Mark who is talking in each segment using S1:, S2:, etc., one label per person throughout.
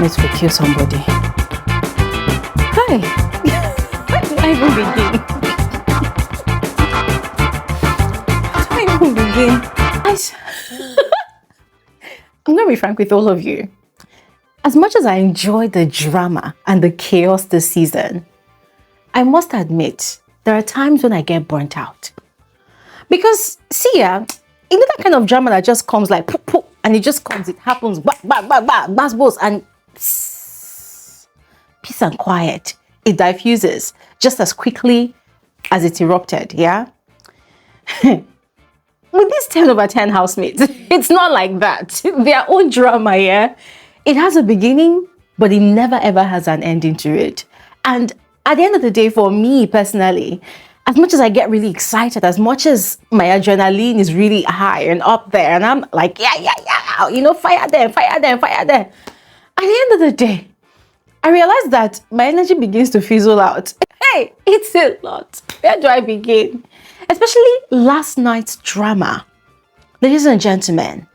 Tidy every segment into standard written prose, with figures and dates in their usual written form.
S1: housemates will kill somebody. Hi! Where do I even begin? How do I even begin? Guys, I'm going to be frank with all of you. As much as I enjoy the drama and the chaos this season, I must admit, there are times when I get burnt out. Because, see ya, you know that kind of drama that just comes like, poof, poof, and it just comes, it happens, bah, bah, bah, bah, bass, boss, and peace and quiet. It diffuses just as quickly as it erupted, yeah? With these 10 over 10 housemates, it's not like that. Their own drama, yeah? It has a beginning, but it never ever has an ending to it. And at the end of the day, for me personally, as much as I get really excited, as much as my adrenaline is really high and up there, and I'm like, yeah, you know, fire them. At the end of the day, I realize that my energy begins to fizzle out. Hey, it's a lot. Where do I begin? Especially last night's drama. Ladies and gentlemen,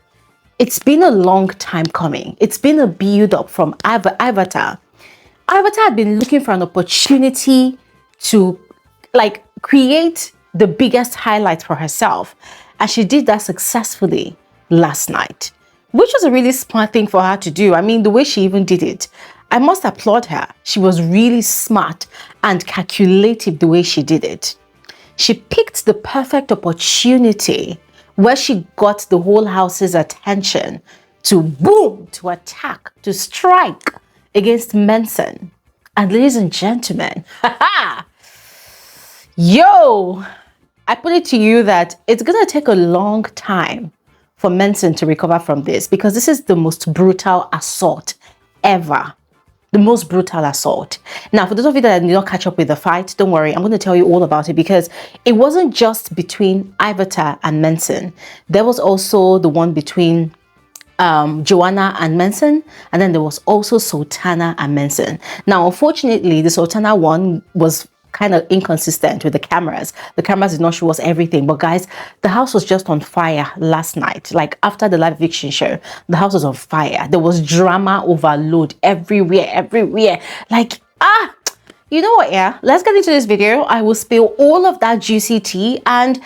S1: it's been a long time coming. It's been a build-up from Ivatar. Ivatar had been looking for an opportunity to like create the biggest highlight for herself, and she did that successfully last night, which was a really smart thing for her to do. I mean, the way she even did it, I must applaud her. She was really smart and calculative the way she did it. She picked the perfect opportunity where she got the whole house's attention to boom, to attack, to strike against Mensan. And ladies and gentlemen, yo, I put it to you that it's gonna take a long time for Mensan to recover from this, because this is the most brutal assault ever. The most brutal assault. Now, for those of you that did not catch up with the fight, don't worry, I'm going to tell you all about it, because it wasn't just between Iveta and Mensan. There was also the one between Joanna and Mensan, and then there was also Sultana and Mensan. Now, unfortunately, the Sultana one was kind of inconsistent with the cameras. The cameras did not show us everything, but guys, the house was just on fire last night. Like after the live eviction show, the house was on fire. There was drama overload everywhere. Like, you know what, yeah? Let's get into this video. I will spill all of that juicy tea, and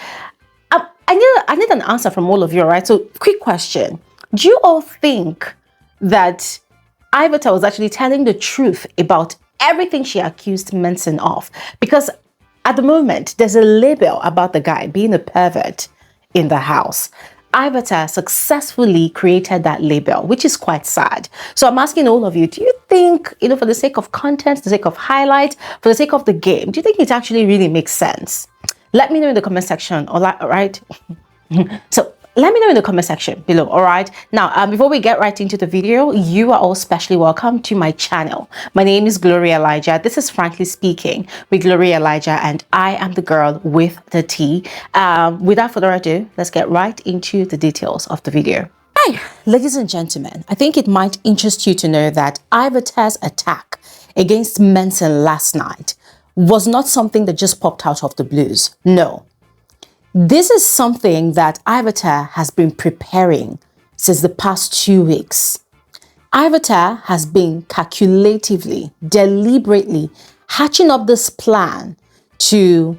S1: I need an answer from all of you, right? So, quick question. Do you all think that Iveta was actually telling the truth about everything she accused Mensan of? Because at the moment, there's a label about the guy being a pervert in the house. Iveta successfully created that label, which is quite sad. So I'm asking all of you, do you think, you know, for the sake of content, for the sake of highlight, for the sake of the game, do you think it actually really makes sense? Let me know in the comment section, all right? So let me know in the comment section below, all right? Now, before we get right into the video, you are all specially welcome to my channel. My name is Bbnaija. This is Frankly Speaking with Bbnaija, and I am the girl with the tea. Without further ado, let's get right into the details of the video. Hi, ladies and gentlemen. I think it might interest you to know that Ivatar's attack against Mensan last night was not something that just popped out of the blues. No. This is something that Ivatar has been preparing since the past 2 weeks. Ivatar has been calculatively, deliberately hatching up this plan to,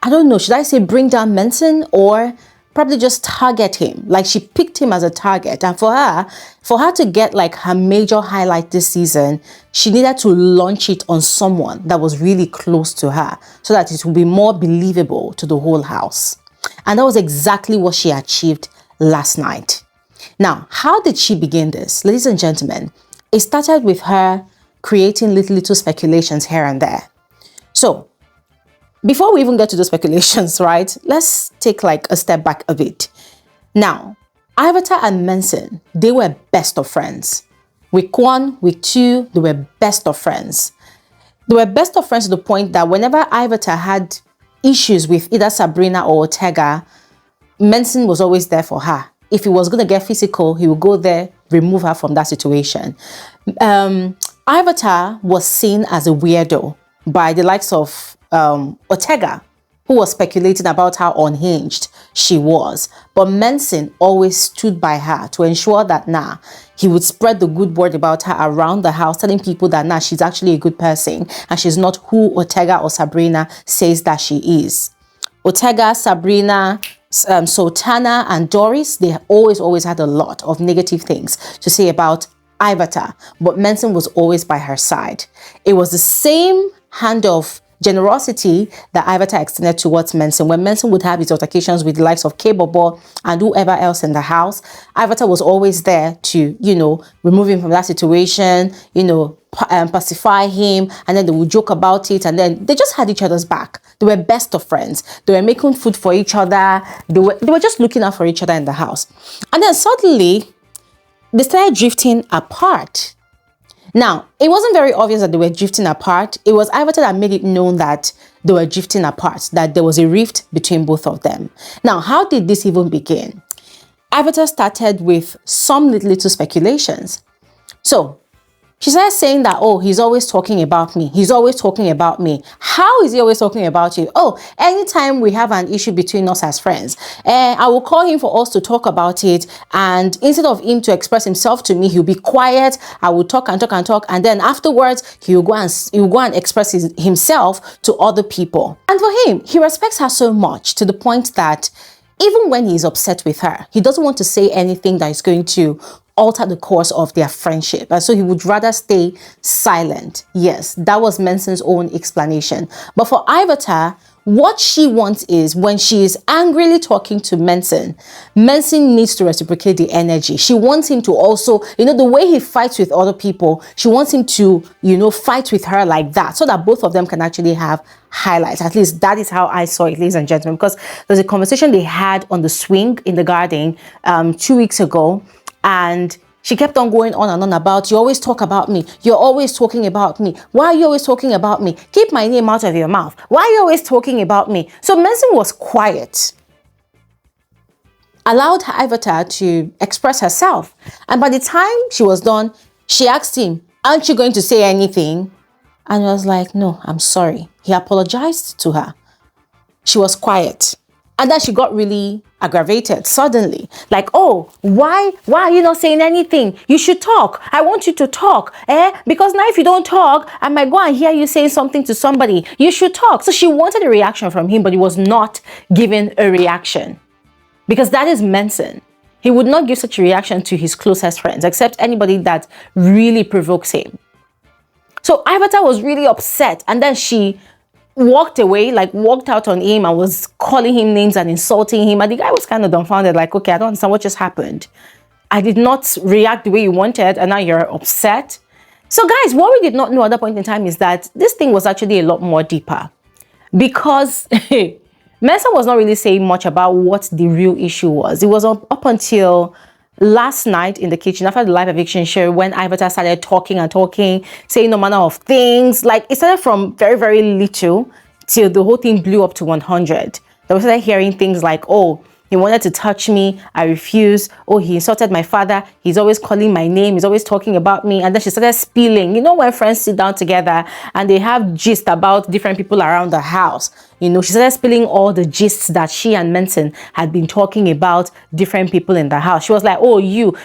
S1: I don't know, should I say bring down Mensan, or probably just target him? Like, she picked him as a target, and for her to get like her major highlight this season, she needed to launch it on someone that was really close to her so that it would be more believable to the whole house. And that was exactly what she achieved last night. Now, how did she begin this? Ladies and gentlemen, it started with her creating little speculations here and there. So, before we even get to the speculations, right, let's take like a step back a bit. Now, Iveta and Mensan, they were best of friends. Week 1, week 2, they were best of friends. They were best of friends to the point that whenever Iveta had issues with either Sabrina or Ortega, Mensan was always there for her. If he was going to get physical, he would go there, remove her from that situation. Iveta was seen as a weirdo by the likes of Ortega who was speculating about how unhinged she was. But Mensan always stood by her to ensure that he would spread the good word about her around the house, telling people that she's actually a good person and she's not who Ortega or Sabrina says that she is. Ortega, Sabrina, Sultana and Doris, they always had a lot of negative things to say about Ivatar, but Mensan was always by her side. It was the same hand of generosity that Ivatar extended towards Mensan. When Mensan would have his altercations with the likes of K-Bobo and whoever else in the house, Ivatar was always there to, remove him from that situation, pacify him, and then they would joke about it, and then they just had each other's back. They were best of friends. They were making food for each other. They were just looking out for each other in the house. And then suddenly, they started drifting apart. Now, it wasn't very obvious that they were drifting apart. It was Ivatar that made it known that they were drifting apart, that there was a rift between both of them. Now, how did this even begin? Ivatar started with some little speculations. So, she started saying that, oh, he's always talking about me. He's always talking about me. How is he always talking about you? Oh, anytime we have an issue between us as friends, I will call him for us to talk about it. And instead of him to express himself to me, he'll be quiet. I will talk and talk and talk. And then afterwards, he'll go and express himself to other people. And for him, he respects her so much to the point that even when he's upset with her, he doesn't want to say anything that is going to alter the course of their friendship, and so he would rather stay silent. Yes, that was Mensan's own explanation. But for Ivatar, what she wants is when she is angrily talking to Mensan needs to reciprocate the energy. She wants him to also, the way he fights with other people, she wants him to, fight with her like that, so that both of them can actually have highlights. At least that is how I saw it, ladies and gentlemen, because there's a conversation they had on the swing in the garden 2 weeks ago. And she kept on going on and on about, you always talk about me. You're always talking about me. Why are you always talking about me? Keep my name out of your mouth. Why are you always talking about me? So Mensan was quiet, allowed Ivatar to express herself. And by the time she was done, she asked him, aren't you going to say anything? And he was like, no, I'm sorry. He apologized to her. She was quiet. And then she got really aggravated suddenly. Like, oh, why are you not saying anything? You should talk. I want you to talk. Because now if you don't talk, I might go and hear you saying something to somebody. You should talk. So she wanted a reaction from him, but he was not giving a reaction. Because that is Mensan. He would not give such a reaction to his closest friends, except anybody that really provokes him. So Ivatar was really upset. And then she walked away, walked out on him and was calling him names and insulting him. And the guy was kind of dumbfounded, like, okay, I don't understand what just happened. I did not react the way you wanted and now you're upset. So guys, what we did not know at that point in time is that this thing was actually a lot more deeper, because Mensan was not really saying much about what the real issue was. It was up until last night in the kitchen after the live eviction show when Ivatar started talking and talking, saying no manner of things. Like, it started from very, very little till the whole thing blew up to 100. They started hearing things like, oh, he wanted to touch me, I refused. Oh, he insulted my father. He's always calling my name. He's always talking about me. And then she started spilling. When friends sit down together and they have gist about different people around the house, she started spilling all the gists that she and Mensan had been talking about different people in the house. She was like, oh,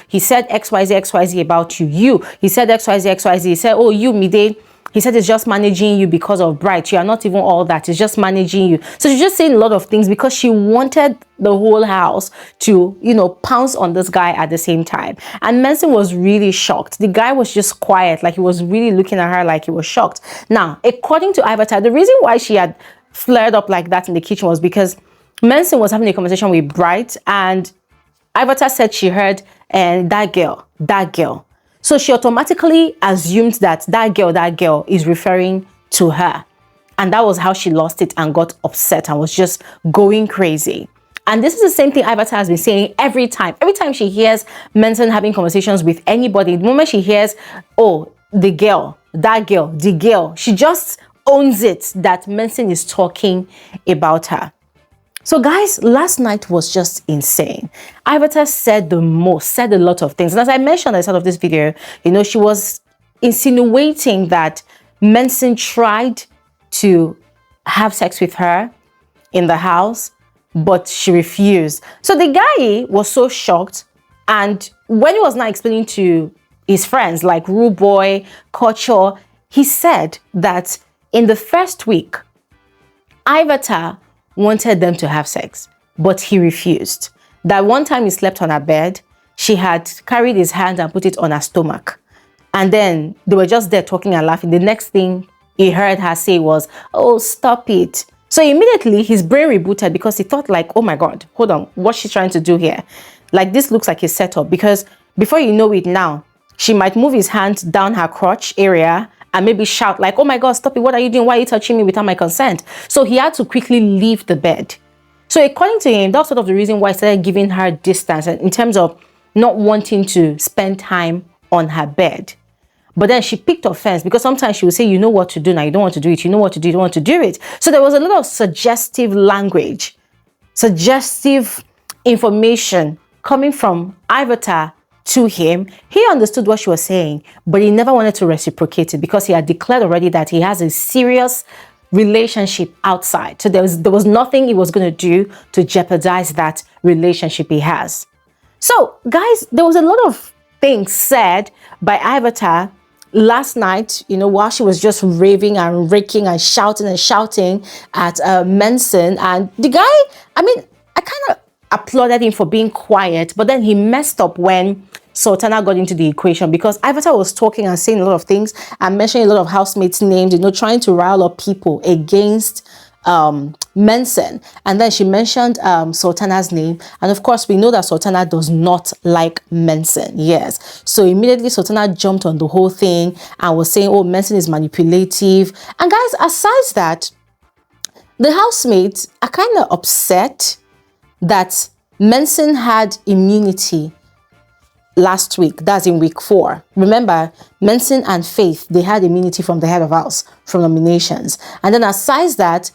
S1: he said XYZ, XYZ about you. He said XYZ, XYZ. He said, oh, Mide. He said it's just managing you because of Bright. You are not even all that. It's just managing you. So she's just saying a lot of things because she wanted the whole house to, pounce on this guy at the same time. And Mensan was really shocked. The guy was just quiet. Like, he was really looking at her like he was shocked. Now, according to Ivatar, the reason why she had flared up like that in the kitchen was because Mensan was having a conversation with Bright, and Ivatar said she heard, and that girl. So she automatically assumed that girl is referring to her. And that was how she lost it and got upset and was just going crazy. And this is the same thing Ivatar has been saying every time. Every time she hears Mensan having conversations with anybody, the moment she hears, oh, the girl, the girl, she just owns it that Mensan is talking about her. So guys, last night was just insane. Ivatar said a lot of things. And as I mentioned at the start of this video, she was insinuating that Mensan tried to have sex with her in the house, but she refused. So the guy was so shocked, and when he was now explaining to his friends like Rude Boy, Culture, he said that in the first week, Ivatar wanted them to have sex, but he refused. That one time he slept on her bed, she had carried his hand and put it on her stomach. And then they were just there talking and laughing. The next thing he heard her say was, "Oh, stop it." So immediately his brain rebooted because he thought like, oh my God, hold on, what's she trying to do here? Like, this looks like a setup, because before you know it now, she might move his hand down her crotch area and maybe shout like, "Oh my God, stop it. What are you doing? Why are you touching me without my consent?" So he had to quickly leave the bed. So according to him, that's sort of the reason why he started giving her distance in terms of not wanting to spend time on her bed. But then she picked offense, because sometimes she would say, "You know what to do now, you don't want to do it. You know what to do, you don't want to do it." So there was a lot of suggestive language, suggestive information coming from Ivatar to him. He understood what she was saying, but he never wanted to reciprocate it, because he had declared already that he has a serious relationship outside. So there was nothing he was going to do to jeopardize that relationship he has. So guys, there was a lot of things said by Ivatar last night, while she was just raving and raking and shouting at Mensan. And the guy, I kind of applauded him for being quiet, but then he messed up when Sultana got into the equation, because Ivatar was talking and saying a lot of things and mentioning a lot of housemates' names, trying to rile up people against Mensan. And then she mentioned Sultana's name, and of course we know that Sultana does not like Mensan. Yes, so immediately Sultana jumped on the whole thing and was saying, "Oh, Mensan is manipulative." And guys, aside that, the housemates are kind of upset that Mensan had immunity last week. That's in week 4. Remember, Mensan and Faith, they had immunity from the head of house from nominations. And then aside that,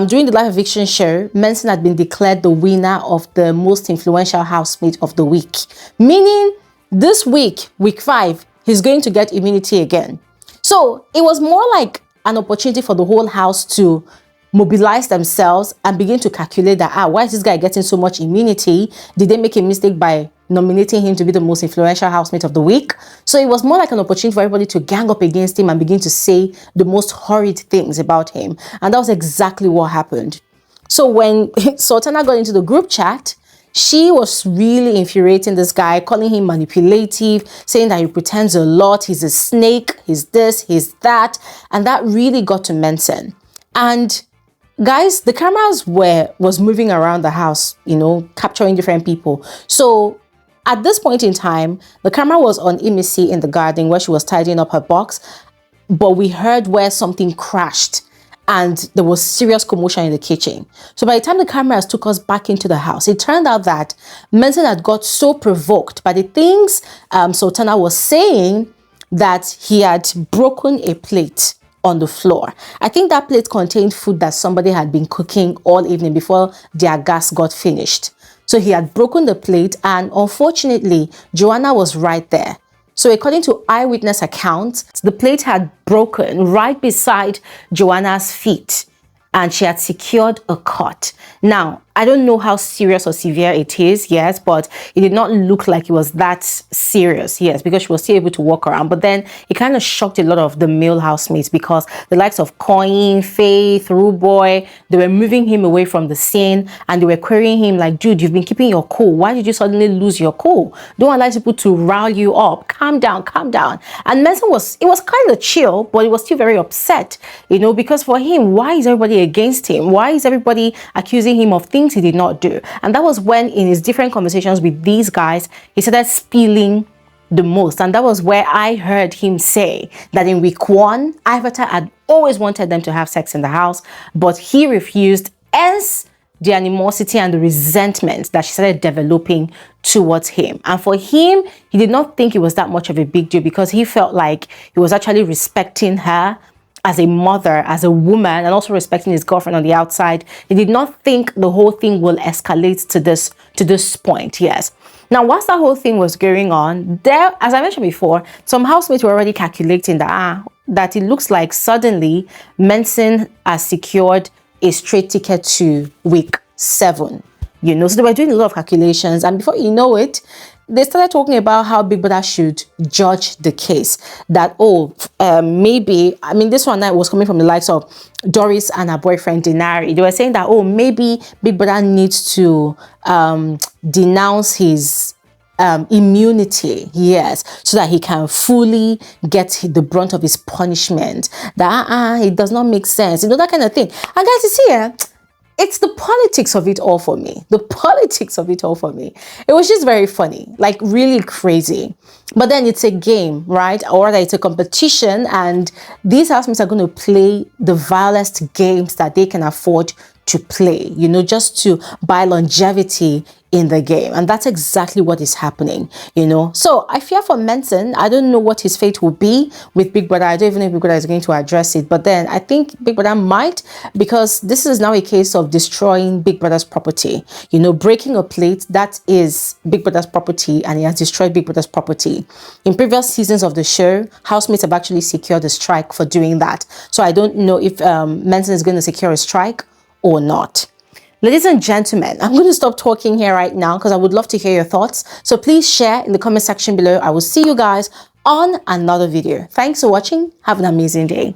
S1: during the live eviction show, Mensan had been declared the winner of the most influential housemate of the week. Meaning, this week, week 5, he's going to get immunity again. So it was more like an opportunity for the whole house to mobilize themselves and begin to calculate that, why is this guy getting so much immunity? Did they make a mistake by nominating him to be the most influential housemate of the week? So it was more like an opportunity for everybody to gang up against him and begin to say the most horrid things about him. And that was exactly what happened. So when Sultana got into the group chat, she was really infuriating this guy, calling him manipulative, saying that he pretends a lot, he's a snake, he's this, he's that. And that really got to Mensan. And guys, the cameras was moving around the house, capturing different people. So at this point in time, the camera was on Imisi in the garden where she was tidying up her box, but we heard where something crashed and there was serious commotion in the kitchen. So by the time the cameras took us back into the house, it turned out that Mensan had got so provoked by the things Sultana was saying that he had broken a plate on the floor. I think that plate contained food that somebody had been cooking all evening before their gas got finished. So he had broken the plate, and unfortunately, Joanna was right there. So according to eyewitness accounts, the plate had broken right beside Joanna's feet, and she had secured a cut. Now, I don't know how serious or severe it is, yes, but it did not look like it was that serious, yes, because she was still able to walk around. But then it kind of shocked a lot of the male housemates, because the likes of Koyin, Faith, Rude Boy, they were moving him away from the scene, and they were querying him like, "Dude, you've been keeping your cool. Why did you suddenly lose your cool? Don't allow people to rile you up. Calm down, calm down." And Mensan was kind of chill, but he was still very upset, because for him, why is everybody against him? Why is everybody accusing him of things he did not do? And that was when, in his different conversations with these guys, he started spilling the most. And that was where I heard him say that in week 1, Ivatar had always wanted them to have sex in the house, but he refused, hence the animosity and the resentment that she started developing towards him. And for him, he did not think it was that much of a big deal, because he felt like he was actually respecting her as a mother, as a woman, and also respecting his girlfriend on the outside. He did not think the whole thing will escalate to this point, yes. Now, whilst that whole thing was going on, there, as I mentioned before, some housemates were already calculating that it looks like suddenly Mensan has secured a straight ticket to week 7. You know, so they were doing a lot of calculations, and before you know it, they started talking about how Big Brother should judge the case. That, maybe, I mean, this one night was coming from the likes of Doris and her boyfriend Denari. They were saying that, maybe Big Brother needs to denounce his immunity, yes, so that he can fully get the brunt of his punishment. That it does not make sense, you know, that kind of thing. And guys, you see, it's the politics of it all for me. The politics of it all for me. It was just very funny, like really crazy. But then it's a game, right? Or that it's a competition, and these housemates are going to play the vilest games that they can afford to play, you know, just to buy longevity in the game. And that's exactly what is happening, you know. So I fear for Mensan. I don't know what his fate will be with Big Brother. I don't even know if Big Brother is going to address it. But then I think Big Brother might, because this is now a case of destroying Big Brother's property. You know, breaking a plate, that is Big Brother's property, and he has destroyed Big Brother's property. In previous seasons of the show, housemates have actually secured a strike for doing that. So I don't know if Mensan is going to secure a strike or not. Ladies and gentlemen, I'm going to stop talking here right now because I would love to hear your thoughts. So please share in the comment section below. I will see you guys on another video. Thanks for watching. Have an amazing day.